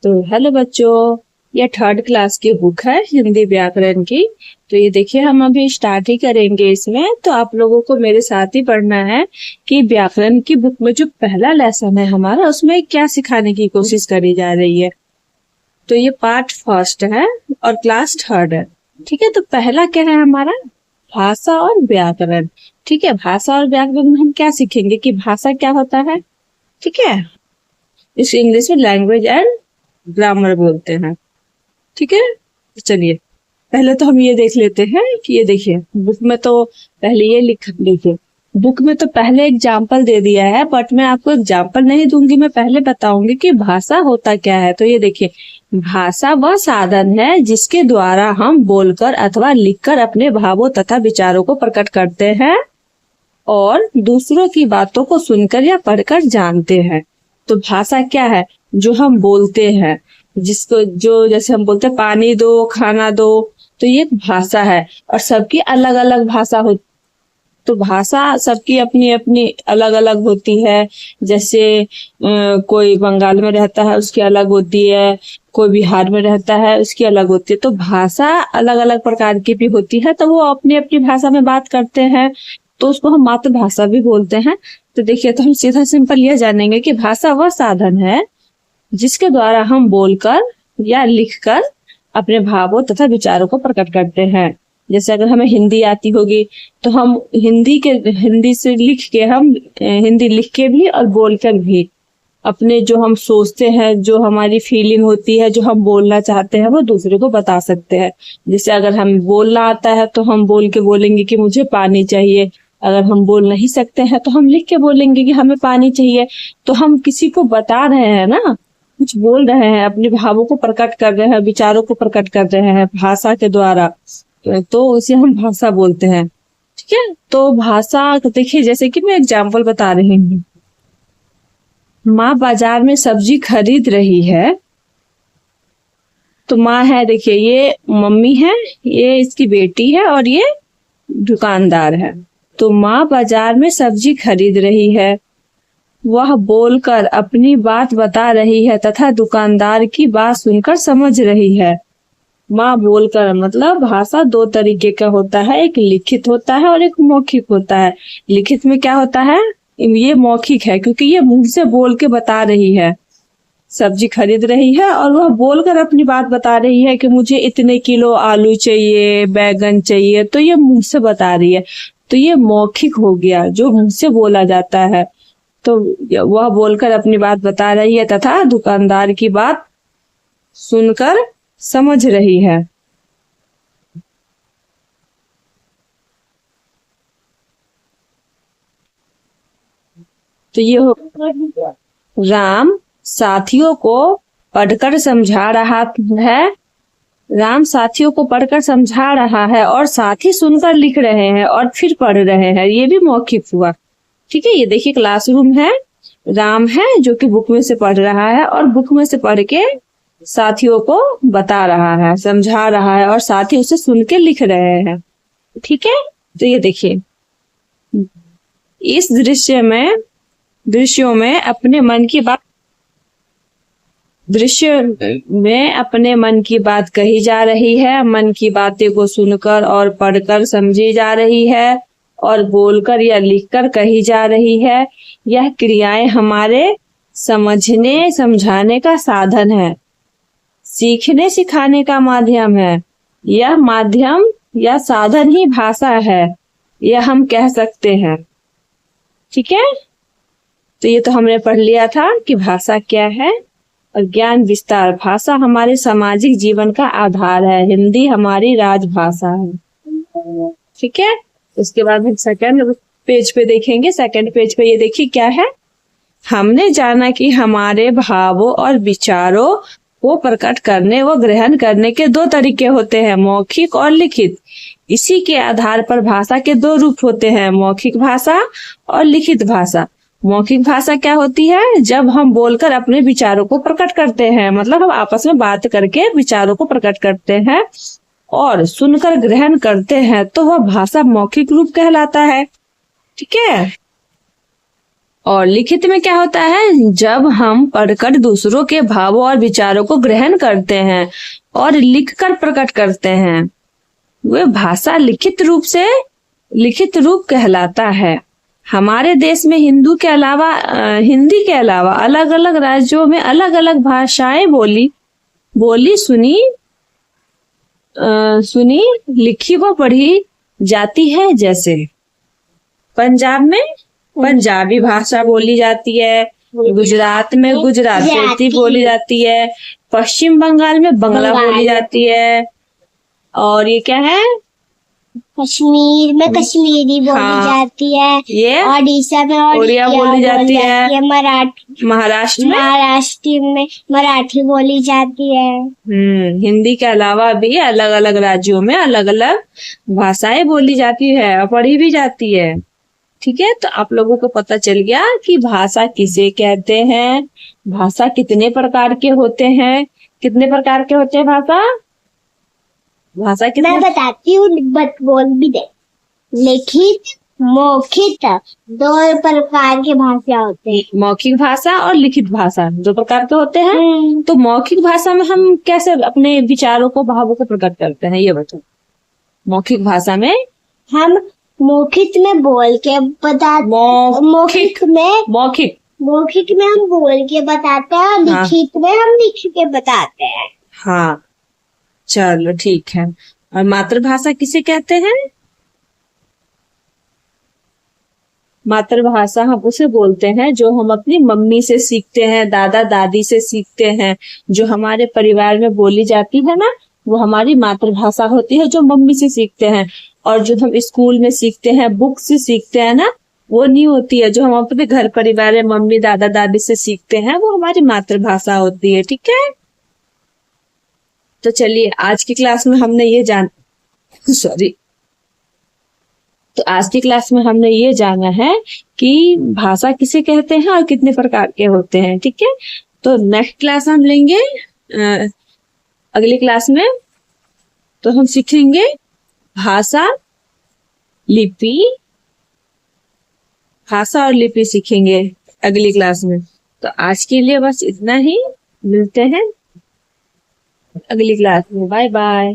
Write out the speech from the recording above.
तो हेलो बच्चों, ये थर्ड क्लास की बुक है हिंदी व्याकरण की। तो ये देखिए हम अभी स्टार्ट ही करेंगे इसमें। तो आप लोगों को मेरे साथ ही पढ़ना है कि व्याकरण की बुक में जो पहला लेसन है हमारा, उसमें क्या सिखाने की कोशिश करी जा रही है। तो ये पार्ट फर्स्ट है और क्लास थर्ड है। ठीक है, तो पहला क्या है हमारा, भाषा और व्याकरण। ठीक है, भाषा और व्याकरण में हम क्या सीखेंगे कि भाषा क्या होता है। ठीक है, इस इंग्लिश में लैंग्वेज एंड ग्रामर बोलते हैं। ठीक है, चलिए पहले तो हम ये देख लेते हैं कि ये देखिए बुक में तो पहले ये लिख लीजिए। बुक में तो पहले एग्जाम्पल दे दिया है, बट मैं आपको एग्जाम्पल नहीं दूंगी, मैं पहले बताऊंगी कि भाषा होता क्या है। तो ये देखिए, भाषा वह साधन है जिसके द्वारा हम बोलकर अथवा लिखकर अपने भावों तथा विचारों को प्रकट करते हैं और दूसरों की बातों को सुनकर या पढ़कर जानते हैं। तो भाषा क्या है, जो हम बोलते हैं, जिसको जो जैसे हम बोलते हैं पानी दो, खाना दो, तो ये भाषा है। और सबकी अलग अलग भाषा होती, तो भाषा सबकी अपनी अपनी अलग अलग होती है। जैसे कोई बंगाल में रहता है उसकी अलग होती है, कोई बिहार में रहता है उसकी अलग होती है। तो भाषा अलग अलग प्रकार की भी होती है, तो वो अपनी अपनी भाषा में बात करते हैं, तो उसको हम मातृभाषा भी बोलते हैं। तो देखिए, तो हम सीधा सिंपल यह जानेंगे कि भाषा वह साधन है जिसके द्वारा हम बोलकर या लिखकर अपने भावों तथा विचारों को प्रकट करते हैं। जैसे अगर हमें हिंदी आती होगी तो हम हिंदी से लिख के, हम हिंदी लिख के भी और बोलकर भी अपने जो हम सोचते हैं, जो हमारी फीलिंग होती है, जो हम बोलना चाहते हैं, वो दूसरे को बता सकते हैं। जैसे अगर हम बोलना आता है तो हम बोल के बोलेंगे कि मुझे पानी चाहिए। अगर हम बोल नहीं सकते हैं तो हम लिख के बोलेंगे कि हमें पानी चाहिए। तो हम किसी को बता रहे हैं ना, कुछ बोल रहे हैं, अपने भावों को प्रकट कर रहे हैं, विचारों को प्रकट कर रहे हैं भाषा के द्वारा, तो उसे हम भाषा बोलते हैं। ठीक है, तो भाषा देखिए, जैसे कि मैं एग्जाम्पल बता रही हूँ। माँ बाजार में सब्जी खरीद रही है। तो माँ है, देखिए ये मम्मी है, ये इसकी बेटी है और ये दुकानदार है। तो माँ बाजार में सब्जी खरीद रही है, वह बोलकर अपनी बात बता रही है तथा दुकानदार की बात सुनकर समझ रही है। माँ बोलकर मतलब भाषा दो तरीके का होता है, एक लिखित होता है और एक मौखिक होता है। लिखित में क्या होता है, ये मौखिक है क्योंकि ये मुंह से बोल के बता रही है, सब्जी खरीद रही है और वह बोलकर अपनी बात बता रही है कि मुझे इतने किलो आलू चाहिए, बैगन चाहिए, तो ये मुंह से बता रही है। तो ये मौखिक हो गया, जो मुंह से बोला जाता है। तो वह बोलकर अपनी बात बता रही है तथा दुकानदार की बात सुनकर समझ रही है। तो ये हो, राम साथियों को पढ़कर समझा रहा है। राम साथियों को पढ़कर समझा रहा है और साथी सुनकर लिख रहे हैं और फिर पढ़ रहे हैं, ये भी मौखिक हुआ। ठीक है, ये देखिए क्लासरूम है, राम है जो कि बुक में से पढ़ रहा है और बुक में से पढ़ के साथियों को बता रहा है, समझा रहा है और साथी उसे सुन के लिख रहे हैं। ठीक है, तो ये देखिए, इस दृश्यों में अपने मन की बात कही जा रही है। मन की बातें को सुनकर और पढ़कर समझी जा रही है और बोलकर या लिखकर कही जा रही है। यह क्रियाएं हमारे समझने समझाने का साधन है, सीखने सिखाने का माध्यम है। यह माध्यम या साधन ही भाषा है, यह हम कह सकते हैं। ठीक है, तो ये तो हमने पढ़ लिया था कि भाषा क्या है और ज्ञान विस्तार। भाषा हमारे सामाजिक जीवन का आधार है, हिंदी हमारी राजभाषा है। ठीक है, उसके बाद हम सेकंड पेज पे देखेंगे। सेकंड पेज पे ये देखिए क्या है, हमने जाना कि हमारे भावों और विचारों को प्रकट करने व ग्रहण करने के दो तरीके होते हैं, मौखिक और लिखित। इसी के आधार पर भाषा के दो रूप होते हैं, मौखिक भाषा और लिखित भाषा। मौखिक भाषा क्या होती है, जब हम बोलकर अपने विचारों को प्रकट करते हैं, मतलब हम आपस में बात करके विचारों को प्रकट करते हैं और सुनकर ग्रहण करते हैं, तो वह भाषा मौखिक रूप कहलाता है। ठीक है, और लिखित में क्या होता है, जब हम पढ़कर दूसरों के भावों और विचारों को ग्रहण करते हैं और लिखकर प्रकट करते हैं, वह भाषा लिखित रूप कहलाता है। हमारे देश में हिंदी के अलावा अलग अलग राज्यों में अलग अलग भाषाएं बोली सुनी लिखी व पढ़ी जाती है। जैसे पंजाब में पंजाबी भाषा बोली जाती है, गुजरात में गुजराती बोली जाती है, पश्चिम बंगाल में बंगला बोली जाती है, और ये क्या है, कश्मीर में कश्मीरी बोली जाती है, ये ओडिशा में उड़िया बोली जाती है, महाराष्ट्र में मराठी बोली जाती है। हिंदी के अलावा भी अलग अलग राज्यों में अलग अलग भाषाएं बोली जाती है और पढ़ी भी जाती है। ठीक है, तो आप लोगों को पता चल गया कि भाषा किसे कहते हैं, भाषा कितने प्रकार के होते हैं। कितने प्रकार के होते हैं भाषा कितने? मैं बताती हूँ, बोल भी दे। लिखित, मौखिक, 2 प्रकार के भाषा होते हैं। मौखिक भाषा और लिखित भाषा 2 प्रकार के होते हैं। तो मौखिक भाषा में हम कैसे अपने विचारों को, भावों को प्रकट करते हैं, ये बताओ। मौखिक भाषा में हम मौखिक में बोल के बताते, मौखिक में हम बोल के बताते हैं, लिखित में हम लिख के बताते हैं। हाँ, चलो ठीक है। और मातृभाषा किसे कहते हैं? मातृभाषा हम उसे बोलते हैं जो हम अपनी मम्मी से सीखते हैं, दादा दादी से सीखते हैं, जो हमारे परिवार में बोली जाती है ना, वो हमारी मातृभाषा होती है, जो मम्मी से सीखते हैं। और जो हम स्कूल में सीखते हैं, बुक से सीखते हैं ना, वो नहीं होती है। जो हम अपने घर परिवार में मम्मी दादा दादी से सीखते हैं, वो हमारी मातृभाषा होती है। ठीक है, तो चलिए आज की क्लास में हमने ये तो आज की क्लास में हमने ये जाना है कि भाषा किसे कहते हैं और कितने प्रकार के होते हैं। ठीक है, तो नेक्स्ट क्लास हम लेंगे अगली क्लास में, तो हम सीखेंगे भाषा और लिपि सीखेंगे अगली क्लास में। तो आज के लिए बस इतना ही, मिलते हैं अगली क्लास में। Bye bye.